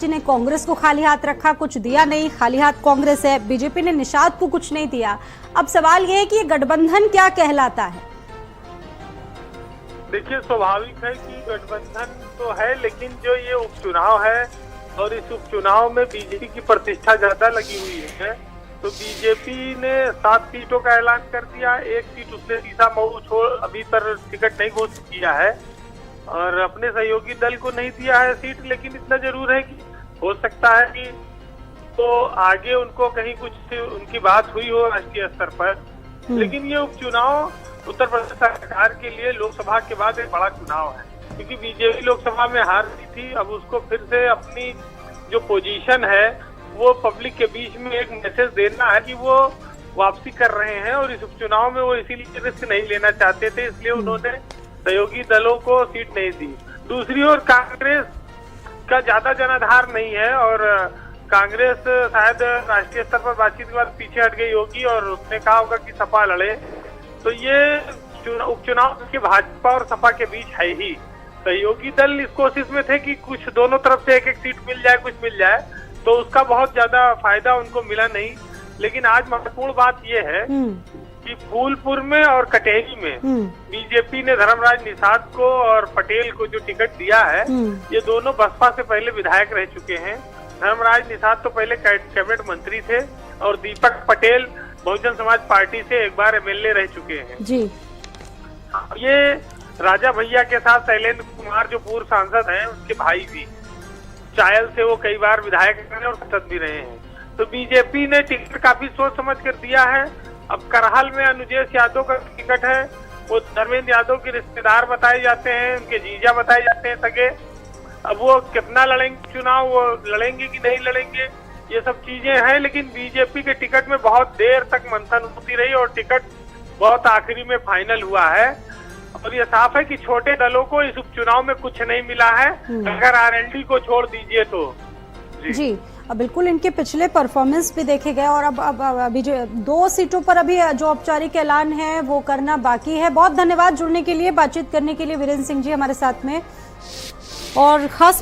जी ने कांग्रेस को खाली हाथ रखा, कुछ दिया नहीं, खाली हाथ कांग्रेस है। बीजेपी ने निषाद को कुछ नहीं दिया। अब सवाल ये है कि ये गठबंधन क्या कहलाता है? देखिए, स्वाभाविक है कि गठबंधन तो है, लेकिन जो ये उपचुनाव है और इस उपचुनाव में बीजेपी की प्रतिष्ठा ज्यादा लगी हुई है, तो बीजेपी ने 7 सीटों का ऐलान कर दिया। 1 सीट उसने सीसा मऊ छोड़ अभी पर टिकट नहीं घोषित किया है और अपने सहयोगी दल को नहीं दिया है सीट। लेकिन इतना जरूर है कि हो सकता है कि तो आगे उनको कहीं कुछ उनकी बात हुई हो राष्ट्रीय स्तर पर। लेकिन ये उपचुनाव उत्तर प्रदेश सरकार के लिए लोकसभा के बाद एक बड़ा चुनाव है, क्योंकि बीजेपी लोकसभा में हार गई थी। अब उसको फिर से अपनी जो पोजीशन है वो पब्लिक के बीच में एक मैसेज देना है कि वो वापसी कर रहे हैं, और इस उपचुनाव में वो इसीलिए रिस्क नहीं लेना चाहते थे, इसलिए उन्होंने सहयोगी दलों को सीट नहीं दी। दूसरी ओर कांग्रेस का ज्यादा जनाधार नहीं है और कांग्रेस शायद राष्ट्रीय स्तर पर बातचीत के बाद पीछे हट गई होगी और उसने कहा होगा कि सपा लड़े। तो ये उपचुनाव के भाजपा और सपा के बीच है ही। सहयोगी दल इस कोशिश में थे कि कुछ दोनों तरफ से 1-1 सीट मिल जाए, कुछ मिल जाए, तो उसका बहुत ज्यादा फायदा उनको मिला नहीं। लेकिन आज महत्वपूर्ण बात यह है कि फूलपुर में और कटेरी में बीजेपी ने धर्मराज निषाद को और पटेल को जो टिकट दिया है, ये दोनों बसपा से पहले विधायक रह चुके हैं। धर्मराज निषाद तो पहले कैबिनेट मंत्री थे और दीपक पटेल बहुजन समाज पार्टी से एक बार एमएलए रह चुके हैं जी। ये राजा भैया के साथ शैलेंद्र कुमार जो पूर्व सांसद हैं, उनके भाई भी चायल से वो कई बार विधायक रहे और सांसद भी रहे हैं। तो बीजेपी ने टिकट काफी सोच समझ कर दिया है। अब करहल में अनुजेश यादव का टिकट है, वो धर्मेंद्र यादव के रिश्तेदार बताए जाते हैं, उनके जीजा बताए जाते हैं सगे। अब वो कितना लड़ेंगे चुनाव, वो लड़ेंगे कि नहीं लड़ेंगे, ये सब चीजें हैं। लेकिन बीजेपी के टिकट में बहुत देर तक मंथन होती रही और टिकट बहुत आखिरी में फाइनल हुआ है। और ये साफ है कि छोटे दलों को इस उपचुनाव में कुछ नहीं मिला है, अगर आरएलडी को छोड़ दीजिए तो। जी अब बिल्कुल इनके पिछले परफॉर्मेंस भी देखे गए और अब अभी जो 2 सीटों पर अभी जो औपचारिक ऐलान है वो करना बाकी है। बहुत धन्यवाद जुड़ने के लिए, बातचीत करने के लिए वीरेंद्र सिंह जी हमारे साथ में। और खास